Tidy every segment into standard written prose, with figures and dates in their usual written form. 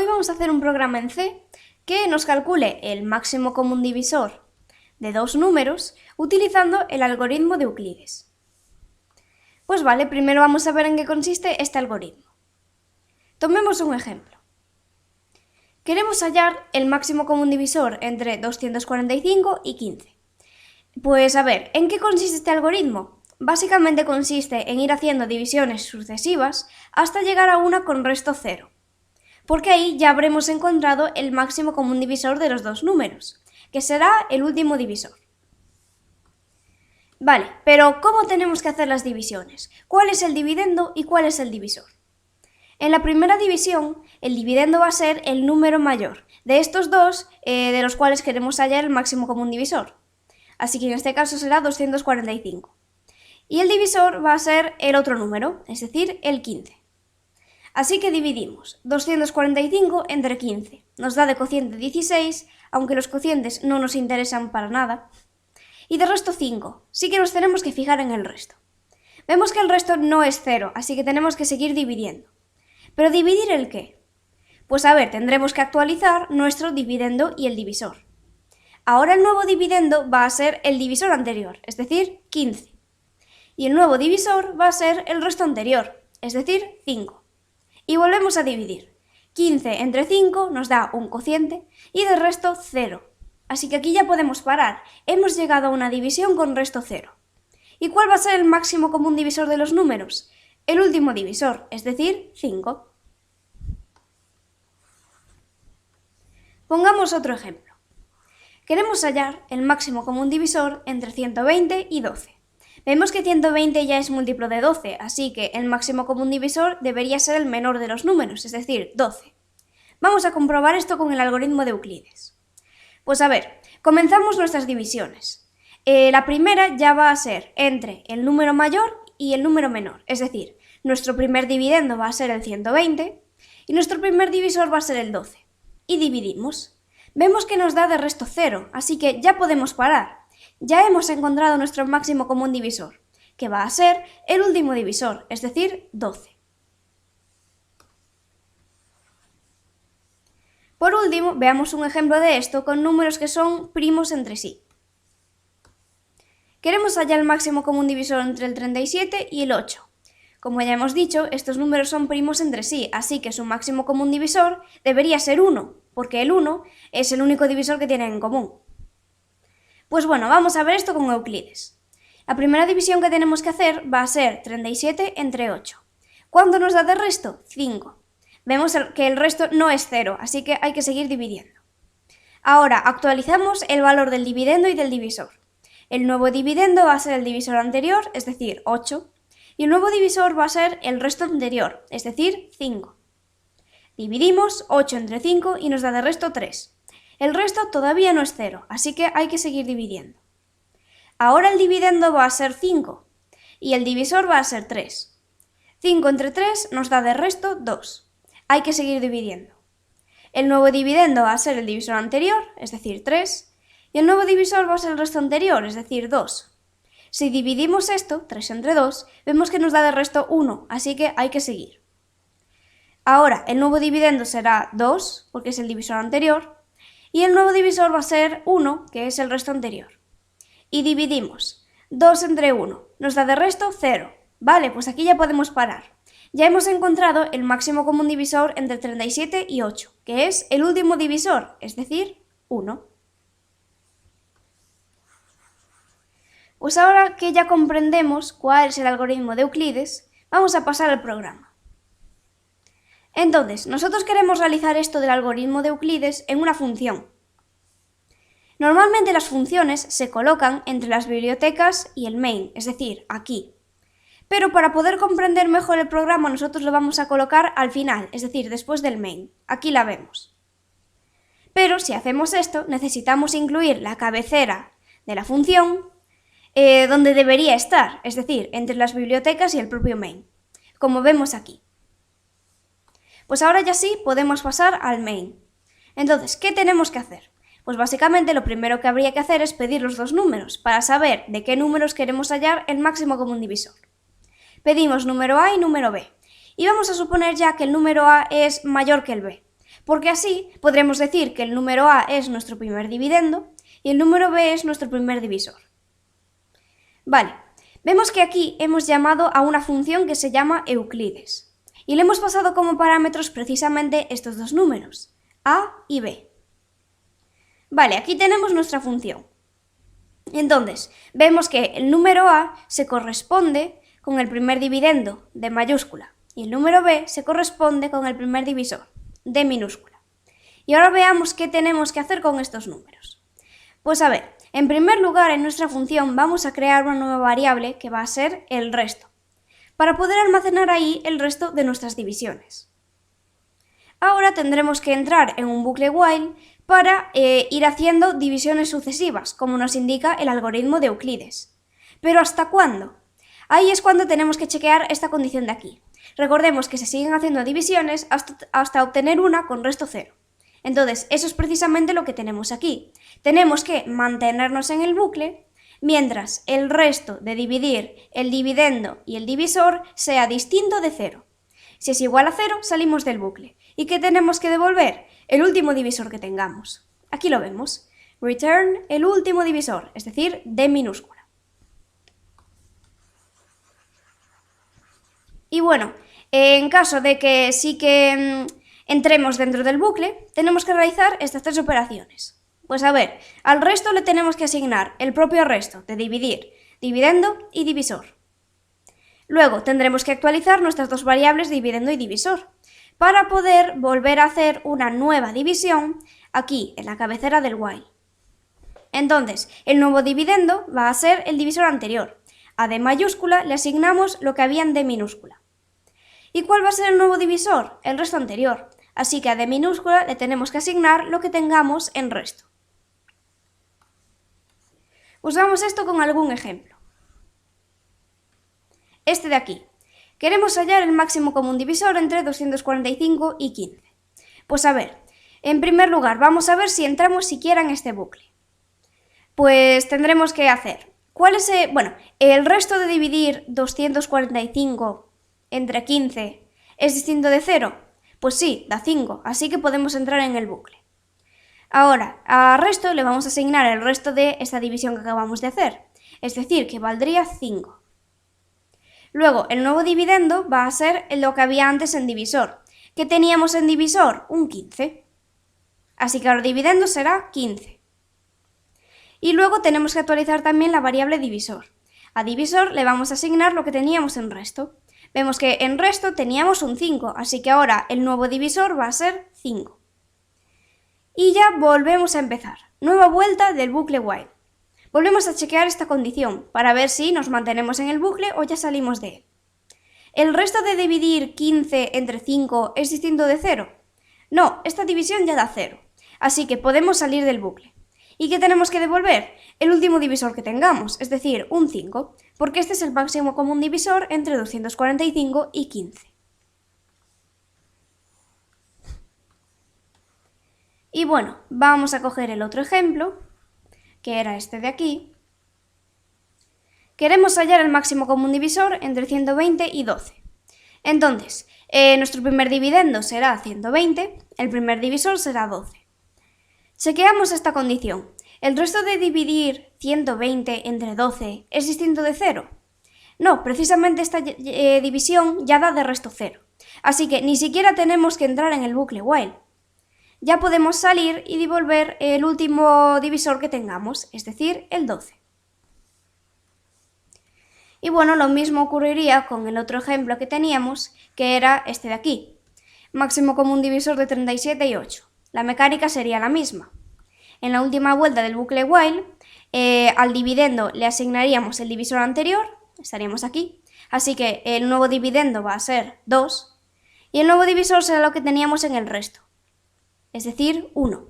Hoy vamos a hacer un programa en C que nos calcule el máximo común divisor de dos números utilizando el algoritmo de Euclides. Pues vale, primero vamos a ver en qué consiste este algoritmo. Tomemos un ejemplo. Queremos hallar el máximo común divisor entre 245 y 15. Pues a ver, ¿en qué consiste este algoritmo? Básicamente consiste en ir haciendo divisiones sucesivas hasta llegar a una con resto 0. Porque ahí ya habremos encontrado el máximo común divisor de los dos números, que será el último divisor. Vale, pero ¿cómo tenemos que hacer las divisiones? ¿Cuál es el dividendo y cuál es el divisor? En la primera división, el dividendo va a ser el número mayor de estos dos de los cuales queremos hallar el máximo común divisor. Así que en este caso será 245. Y el divisor va a ser el otro número, es decir, el 15. Así que dividimos 245 entre 15. Nos da de cociente 16, aunque los cocientes no nos interesan para nada. Y de resto 5. Sí que nos tenemos que fijar en el resto. Vemos que el resto no es 0, así que tenemos que seguir dividiendo. ¿Pero dividir el qué? Pues a ver, tendremos que actualizar nuestro dividendo y el divisor. Ahora el nuevo dividendo va a ser el divisor anterior, es decir, 15. Y el nuevo divisor va a ser el resto anterior, es decir, 5. Y volvemos a dividir. 15 entre 5 nos da un cociente y de resto 0. Así que aquí ya podemos parar. Hemos llegado a una división con resto 0. ¿Y cuál va a ser el máximo común divisor de los números? El último divisor, es decir, 5. Pongamos otro ejemplo. Queremos hallar el máximo común divisor entre 120 y 12. Vemos que 120 ya es múltiplo de 12, así que el máximo común divisor debería ser el menor de los números, es decir, 12. Vamos a comprobar esto con el algoritmo de Euclides. Pues a ver, comenzamos nuestras divisiones. La primera ya va a ser entre el número mayor y el número menor, es decir, nuestro primer dividendo va a ser el 120 y nuestro primer divisor va a ser el 12. Y dividimos. Vemos que nos da de resto 0, así que ya podemos parar. Ya hemos encontrado nuestro máximo común divisor, que va a ser el último divisor, es decir, 12. Por último, veamos un ejemplo de esto con números que son primos entre sí. Queremos hallar el máximo común divisor entre el 37 y el 8. Como ya hemos dicho, estos números son primos entre sí, así que su máximo común divisor debería ser 1, porque el 1 es el único divisor que tienen en común. Pues bueno, vamos a ver esto con Euclides. La primera división que tenemos que hacer va a ser 37 entre 8. ¿Cuánto nos da de resto? 5. Vemos que el resto no es 0, así que hay que seguir dividiendo. Ahora actualizamos el valor del dividendo y del divisor. El nuevo dividendo va a ser el divisor anterior, es decir, 8, y el nuevo divisor va a ser el resto anterior, es decir, 5. Dividimos 8 entre 5 y nos da de resto 3. El resto todavía no es 0, así que hay que seguir dividiendo. Ahora el dividendo va a ser 5 y el divisor va a ser 3. 5 entre 3 nos da de resto 2. Hay que seguir dividiendo. El nuevo dividendo va a ser el divisor anterior, es decir, 3, y el nuevo divisor va a ser el resto anterior, es decir, 2. Si dividimos esto, 3 entre 2, vemos que nos da de resto 1, así que hay que seguir. Ahora el nuevo dividendo será 2, porque es el divisor anterior, y el nuevo divisor va a ser 1, que es el resto anterior. Y dividimos. 2 entre 1 nos da de resto 0. Vale, pues aquí ya podemos parar. Ya hemos encontrado el máximo común divisor entre 37 y 8, que es el último divisor, es decir, 1. Pues ahora que ya comprendemos cuál es el algoritmo de Euclides, vamos a pasar al programa. Entonces, nosotros queremos realizar esto del algoritmo de Euclides en una función. Normalmente las funciones se colocan entre las bibliotecas y el main, es decir, aquí. Pero para poder comprender mejor el programa nosotros lo vamos a colocar al final, es decir, después del main. Aquí la vemos. Pero si hacemos esto, necesitamos incluir la cabecera de la función donde debería estar, es decir, entre las bibliotecas y el propio main, como vemos aquí. Pues ahora ya sí podemos pasar al main. Entonces, ¿qué tenemos que hacer? Pues básicamente lo primero que habría que hacer es pedir los dos números para saber de qué números queremos hallar el máximo común divisor. Pedimos número A y número B. Y vamos a suponer ya que el número A es mayor que el B. porque así podremos decir que el número a es nuestro primer dividendo y el número b es nuestro primer divisor. Vale, vemos que aquí hemos llamado a una función que se llama Euclides y le hemos pasado como parámetros precisamente estos dos números, a y b. Vale, aquí tenemos nuestra función. Entonces, vemos que el número a se corresponde con el primer dividendo, d mayúscula, y el número b se corresponde con el primer divisor, d minúscula. Y ahora veamos qué tenemos que hacer con estos números. Pues a ver, en primer lugar en nuestra función vamos a crear una nueva variable que va a ser el resto, para poder almacenar ahí el resto de nuestras divisiones. Ahora tendremos que entrar en un bucle while para ir haciendo divisiones sucesivas, como nos indica el algoritmo de Euclides. ¿Pero hasta cuándo? Ahí es cuando tenemos que chequear esta condición de aquí. Recordemos que se siguen haciendo divisiones hasta obtener una con resto 0. Entonces, eso es precisamente lo que tenemos aquí. Tenemos que mantenernos en el bucle mientras el resto de dividir, el dividendo y el divisor sea distinto de 0. Si es igual a 0, salimos del bucle. ¿Y qué tenemos que devolver? El último divisor que tengamos. Aquí lo vemos. Return el último divisor, es decir, d minúscula. Y bueno, en caso de que sí que entremos dentro del bucle, tenemos que realizar estas tres operaciones. Pues a ver, al resto le tenemos que asignar el propio resto de dividir, dividendo y divisor. Luego tendremos que actualizar nuestras dos variables dividendo y divisor para poder volver a hacer una nueva división aquí en la cabecera del while. Entonces, el nuevo dividendo va a ser el divisor anterior. A d mayúscula le asignamos lo que había en d minúscula. ¿Y cuál va a ser el nuevo divisor? El resto anterior. Así que a d minúscula le tenemos que asignar lo que tengamos en resto. Usamos esto con algún ejemplo. Este de aquí. Queremos hallar el máximo común divisor entre 245 y 15. Pues a ver, en primer lugar vamos a ver si entramos siquiera en este bucle. Pues tendremos que hacer, el resto de dividir 245 entre 15 es distinto de 0. Pues sí, da 5, así que podemos entrar en el bucle. Ahora, al resto le vamos a asignar el resto de esta división que acabamos de hacer, es decir, que valdría 5. Luego, el nuevo dividendo va a ser lo que había antes en divisor. ¿Qué teníamos en divisor? Un 15. Así que ahora dividendo será 15. Y luego tenemos que actualizar también la variable divisor. A divisor le vamos a asignar lo que teníamos en resto. Vemos que en resto teníamos un 5, así que ahora el nuevo divisor va a ser 5. Y ya volvemos a empezar. Nueva vuelta del bucle while. Volvemos a chequear esta condición para ver si nos mantenemos en el bucle o ya salimos de él. ¿El resto de dividir 15 entre 5 es distinto de 0? No, esta división ya da 0, así que podemos salir del bucle. ¿Y qué tenemos que devolver? El último divisor que tengamos, es decir, un 5, porque este es el máximo común divisor entre 245 y 15. Y bueno, vamos a coger el otro ejemplo, que era este de aquí. Queremos hallar el máximo común divisor entre 120 y 12. Entonces, nuestro primer dividendo será 120, el primer divisor será 12. Chequeamos esta condición. ¿El resto de dividir 120 entre 12 es distinto de 0? No, precisamente esta división ya da de resto 0. Así que ni siquiera tenemos que entrar en el bucle while. Ya podemos salir y devolver el último divisor que tengamos, es decir, el 12. Y bueno, lo mismo ocurriría con el otro ejemplo que teníamos, que era este de aquí. Máximo común divisor de 37 y 8. La mecánica sería la misma. En la última vuelta del bucle while, al dividendo le asignaríamos el divisor anterior, estaríamos aquí, así que el nuevo dividendo va a ser 2, y el nuevo divisor será lo que teníamos en el resto, es decir, 1.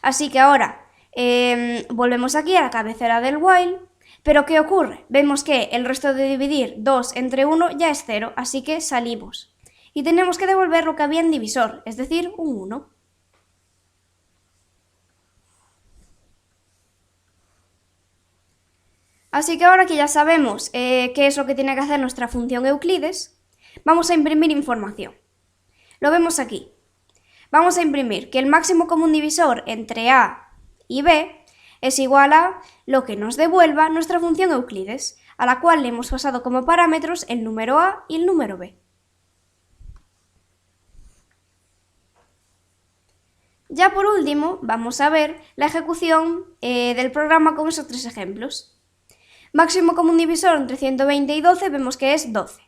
Así que ahora volvemos aquí a la cabecera del while, pero ¿qué ocurre? Vemos que el resto de dividir 2 entre 1 ya es 0, así que salimos. Y tenemos que devolver lo que había en divisor, es decir, un 1. Así que ahora que ya sabemos qué es lo que tiene que hacer nuestra función Euclides, vamos a imprimir información. Lo vemos aquí. Vamos a imprimir que el máximo común divisor entre A y B es igual a lo que nos devuelva nuestra función Euclides, a la cual le hemos pasado como parámetros el número A y el número B. Ya por último, vamos a ver la ejecución del programa con esos tres ejemplos. Máximo común divisor entre 120 y 12 vemos que es 12.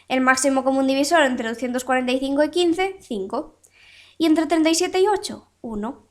El máximo común divisor entre 245 y 15, 5. Y entre 37 y 8, 1.